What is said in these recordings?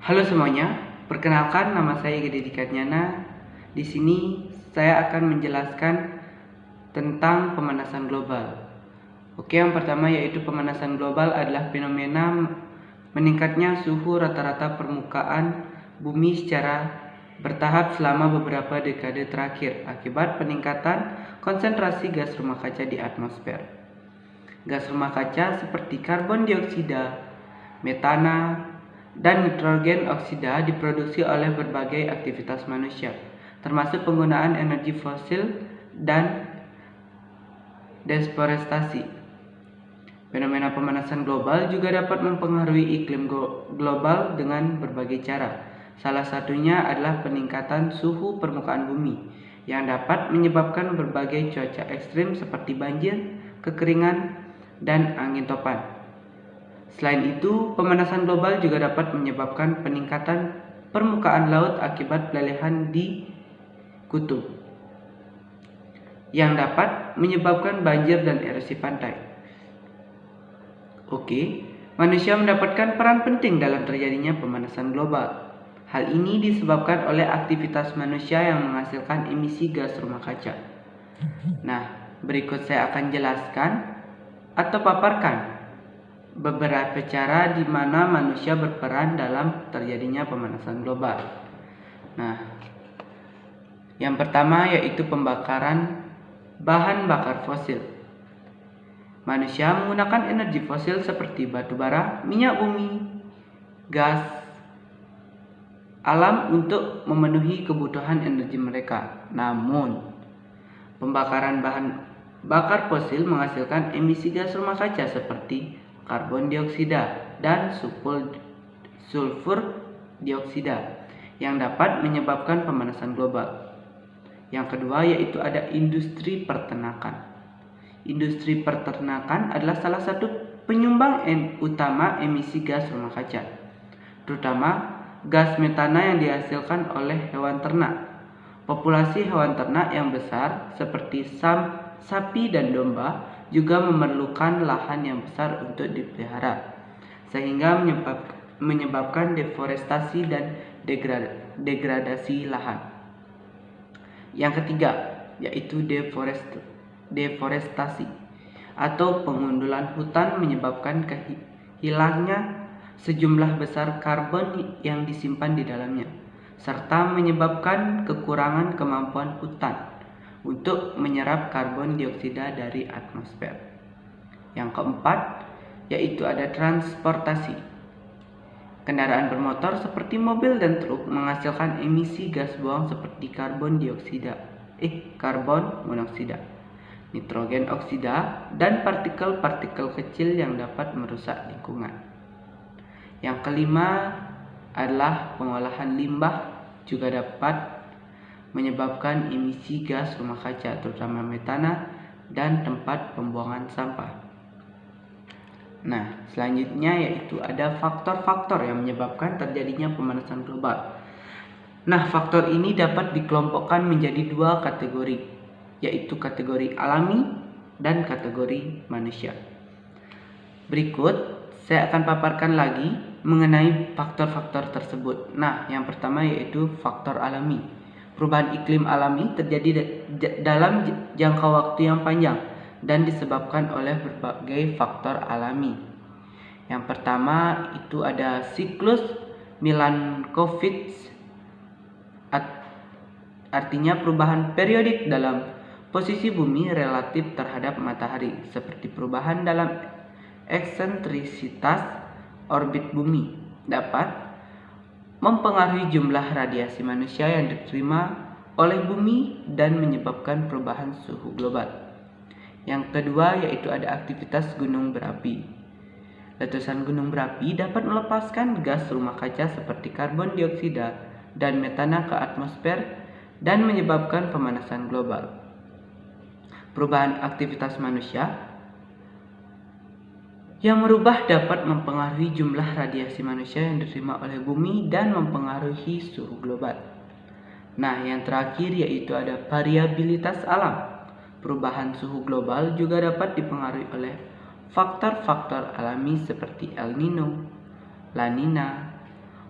Halo semuanya, perkenalkan nama saya Gede Dikatnyana. Di sini saya akan menjelaskan tentang pemanasan global. Oke, yang pertama yaitu pemanasan global adalah fenomena meningkatnya suhu rata-rata permukaan bumi secara bertahap selama beberapa dekade terakhir akibat peningkatan konsentrasi gas rumah kaca di atmosfer. Gas rumah kaca seperti karbon dioksida, metana, dan nitrogen oksida diproduksi oleh berbagai aktivitas manusia, termasuk penggunaan energi fosil dan deforestasi. Fenomena pemanasan global juga dapat mempengaruhi iklim global dengan berbagai cara. Salah satunya adalah peningkatan suhu permukaan bumi yang dapat menyebabkan berbagai cuaca ekstrim seperti banjir, kekeringan, dan angin topan. Selain itu, pemanasan global juga dapat menyebabkan peningkatan permukaan laut akibat pelelehan di kutub, yang dapat menyebabkan banjir dan erosi pantai. Oke, manusia mendapatkan peran penting dalam terjadinya pemanasan global. Hal ini disebabkan oleh aktivitas manusia yang menghasilkan emisi gas rumah kaca. Nah, berikut saya akan jelaskan atau paparkan beberapa cara di mana manusia berperan dalam terjadinya pemanasan global. Nah, yang pertama yaitu pembakaran bahan bakar fosil. Manusia menggunakan energi fosil seperti batu bara, minyak bumi, gas alam untuk memenuhi kebutuhan energi mereka. Namun, pembakaran bahan bakar fosil menghasilkan emisi gas rumah kaca seperti karbon dioksida dan sulfur dioksida yang dapat menyebabkan pemanasan global. Yang kedua yaitu ada industri peternakan. Industri peternakan adalah salah satu penyumbang utama emisi gas rumah kaca, terutama gas metana yang dihasilkan oleh hewan ternak. Populasi hewan ternak yang besar seperti sapi dan domba juga memerlukan lahan yang besar untuk dipelihara, sehingga menyebabkan deforestasi dan degradasi lahan. Yang ketiga yaitu deforestasi atau pengundulan hutan menyebabkan hilangnya sejumlah besar karbon yang disimpan di dalamnya, serta menyebabkan kekurangan kemampuan hutan untuk menyerap karbon dioksida dari atmosfer. Yang keempat yaitu ada transportasi. Kendaraan bermotor seperti mobil dan truk menghasilkan emisi gas buang seperti karbon monoksida, nitrogen oksida, dan partikel-partikel kecil yang dapat merusak lingkungan. Yang kelima adalah pengolahan limbah juga dapat menyebabkan emisi gas rumah kaca, terutama metana dan tempat pembuangan sampah. Nah, selanjutnya yaitu ada faktor-faktor yang menyebabkan terjadinya pemanasan global. Nah, faktor ini dapat dikelompokkan menjadi dua kategori, yaitu kategori alami dan kategori manusia. Berikut saya akan paparkan lagi mengenai faktor-faktor tersebut. Nah, yang pertama yaitu faktor alami. Perubahan iklim alami terjadi dalam jangka waktu yang panjang dan disebabkan oleh berbagai faktor alami. Yang pertama itu ada siklus Milankovitch, artinya perubahan periodik dalam posisi bumi relatif terhadap matahari, seperti perubahan dalam eksentrisitas orbit bumi dapat mempengaruhi jumlah radiasi manusia yang diterima oleh bumi dan menyebabkan perubahan suhu global. Yang kedua yaitu ada aktivitas gunung berapi. Letusan gunung berapi dapat melepaskan gas rumah kaca seperti karbon dioksida dan metana ke atmosfer dan menyebabkan pemanasan global. Perubahan aktivitas manusia yang merubah dapat mempengaruhi jumlah radiasi manusia yang diterima oleh bumi dan mempengaruhi suhu global. Nah, yang terakhir yaitu ada variabilitas alam. Perubahan suhu global juga dapat dipengaruhi oleh faktor-faktor alami seperti El Nino, La Nina,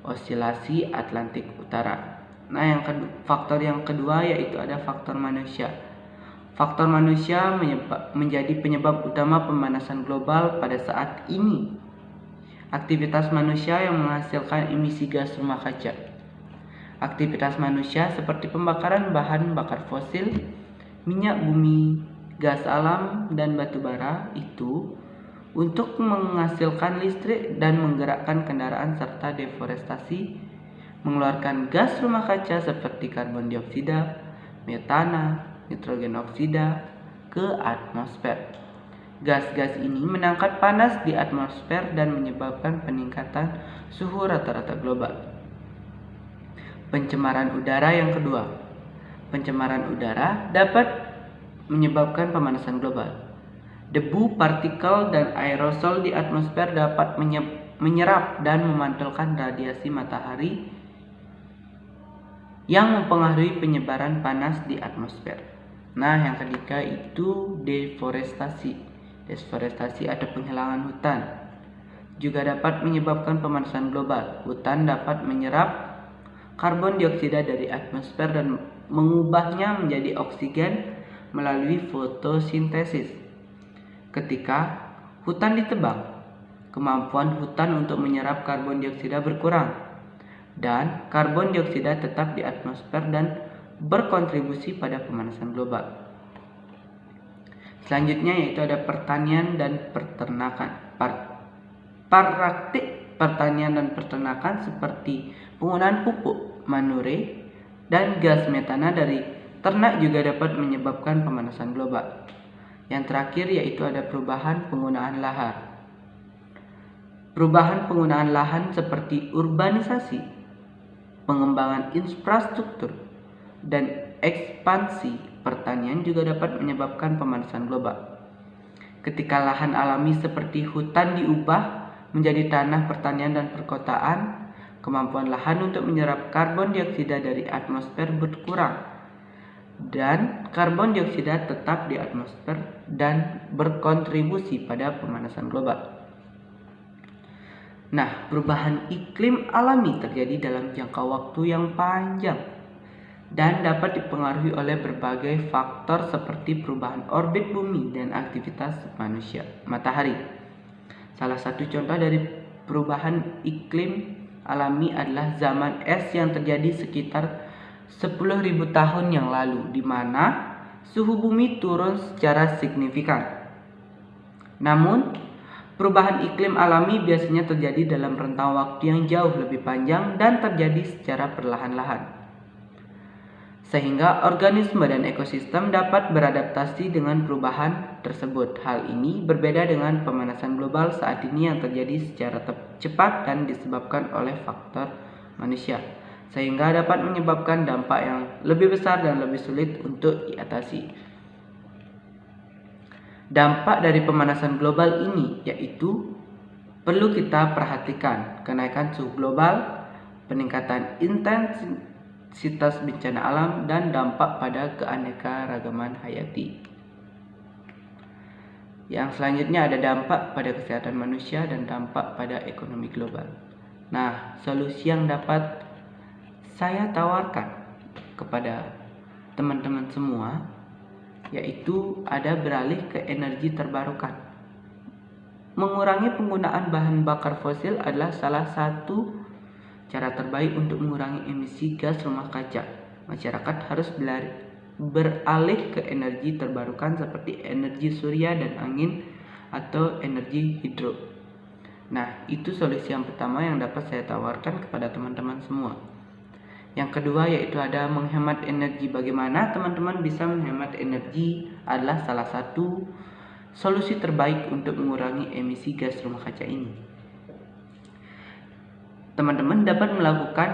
osilasi Atlantik Utara. Nah, faktor yang kedua yaitu ada faktor manusia. Faktor manusia menjadi penyebab utama pemanasan global pada saat ini. Aktivitas manusia yang menghasilkan emisi gas rumah kaca. Aktivitas manusia seperti pembakaran bahan bakar fosil, minyak bumi, gas alam, dan batu bara itu untuk menghasilkan listrik dan menggerakkan kendaraan serta deforestasi, mengeluarkan gas rumah kaca seperti karbon dioksida, metana, nitrogen oksida ke atmosfer. Gas-gas ini menangkap panas di atmosfer dan menyebabkan peningkatan suhu rata-rata global. Pencemaran udara yang kedua. Pencemaran udara dapat menyebabkan pemanasan global. Debu, partikel, dan aerosol di atmosfer dapat menyerap dan memantulkan radiasi matahari yang mempengaruhi penyebaran panas di atmosfer. Nah, yang ketiga itu deforestasi. Deforestasi atau penghilangan hutan juga dapat menyebabkan pemanasan global. Hutan dapat menyerap karbon dioksida dari atmosfer dan mengubahnya menjadi oksigen melalui fotosintesis. Ketika hutan ditebang, kemampuan hutan untuk menyerap karbon dioksida berkurang, dan karbon dioksida tetap di atmosfer dan berkontribusi pada pemanasan global. Selanjutnya yaitu ada pertanian dan peternakan. Praktik pertanian dan peternakan seperti penggunaan pupuk, manure, dan gas metana dari ternak juga dapat menyebabkan pemanasan global. Yang terakhir yaitu ada perubahan penggunaan lahan. Perubahan penggunaan lahan seperti urbanisasi, pengembangan infrastruktur, dan ekspansi pertanian juga dapat menyebabkan pemanasan global. Ketika lahan alami seperti hutan diubah menjadi tanah pertanian dan perkotaan, kemampuan lahan untuk menyerap karbon dioksida dari atmosfer berkurang, dan karbon dioksida tetap di atmosfer dan berkontribusi pada pemanasan global. Nah, perubahan iklim alami terjadi dalam jangka waktu yang panjang dan dapat dipengaruhi oleh berbagai faktor seperti perubahan orbit bumi dan aktivitas manusia matahari. Salah satu contoh dari perubahan iklim alami adalah zaman es yang terjadi sekitar 10.000 tahun yang lalu, di mana suhu bumi turun secara signifikan. Namun, perubahan iklim alami biasanya terjadi dalam rentang waktu yang jauh lebih panjang dan terjadi secara perlahan-lahan, sehingga organisme dan ekosistem dapat beradaptasi dengan perubahan tersebut. Hal ini berbeda dengan pemanasan global saat ini yang terjadi secara cepat dan disebabkan oleh faktor manusia, sehingga dapat menyebabkan dampak yang lebih besar dan lebih sulit untuk diatasi. Dampak dari pemanasan global ini yaitu perlu kita perhatikan kenaikan suhu global, peningkatan intensitas bencana alam, dan dampak pada keanekaragaman hayati. Yang selanjutnya ada dampak pada kesehatan manusia dan dampak pada ekonomi global. Nah, solusi yang dapat saya tawarkan kepada teman-teman semua yaitu ada beralih ke energi terbarukan. Mengurangi penggunaan bahan bakar fosil adalah salah satu cara terbaik untuk mengurangi emisi gas rumah kaca. Masyarakat harus beralih ke energi terbarukan seperti energi surya dan angin atau energi hidro. Nah, itu solusi yang pertama yang dapat saya tawarkan kepada teman-teman semua. Yang kedua yaitu ada menghemat energi. Bagaimana teman-teman bisa menghemat energi adalah salah satu solusi terbaik untuk mengurangi emisi gas rumah kaca ini. Teman-teman dapat melakukan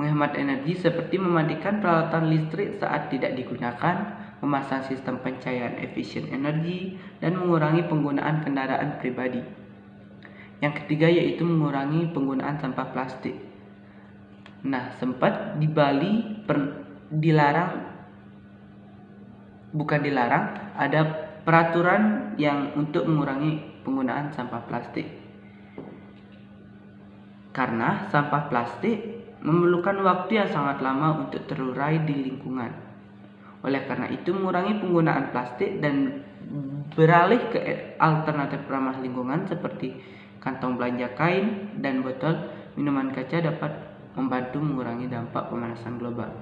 menghemat energi seperti mematikan peralatan listrik saat tidak digunakan, memasang sistem pencahayaan efisien energi, dan mengurangi penggunaan kendaraan pribadi. Yang ketiga yaitu mengurangi penggunaan sampah plastik. Nah, sempat di Bali ada peraturan yang untuk mengurangi penggunaan sampah plastik. karena sampah plastik memerlukan waktu yang sangat lama untuk terurai di lingkungan. Oleh karena itu, mengurangi penggunaan plastik dan beralih ke alternatif ramah lingkungan seperti kantong belanja kain dan botol minuman kaca dapat membantu mengurangi dampak pemanasan global.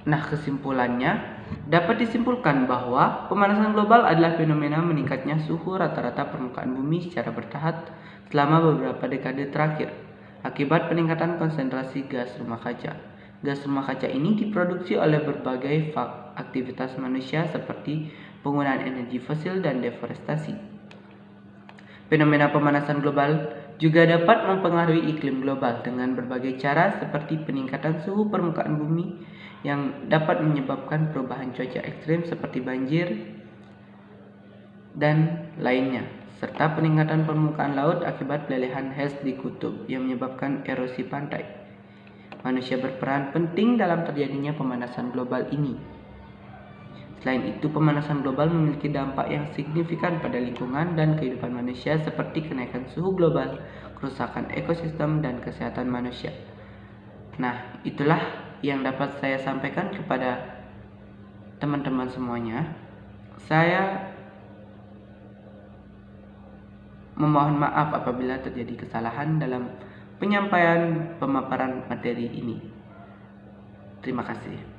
Nah, kesimpulannya dapat disimpulkan bahwa pemanasan global adalah fenomena meningkatnya suhu rata-rata permukaan bumi secara bertahap selama beberapa dekade terakhir akibat peningkatan konsentrasi gas rumah kaca. Gas rumah kaca ini diproduksi oleh berbagai aktivitas manusia seperti penggunaan energi fosil dan deforestasi. Fenomena pemanasan global juga dapat mempengaruhi iklim global dengan berbagai cara seperti peningkatan suhu permukaan bumi yang dapat menyebabkan perubahan cuaca ekstrim seperti banjir dan lainnya, serta peningkatan permukaan laut akibat pelelehan es di kutub yang menyebabkan erosi pantai. Manusia berperan penting dalam terjadinya pemanasan global ini. Selain itu, pemanasan global memiliki dampak yang signifikan pada lingkungan dan kehidupan manusia seperti kenaikan suhu global, kerusakan ekosistem, dan kesehatan manusia. Nah, itulah yang dapat saya sampaikan kepada teman-teman semuanya. Saya memohon maaf apabila terjadi kesalahan dalam penyampaian pemaparan materi ini. Terima kasih.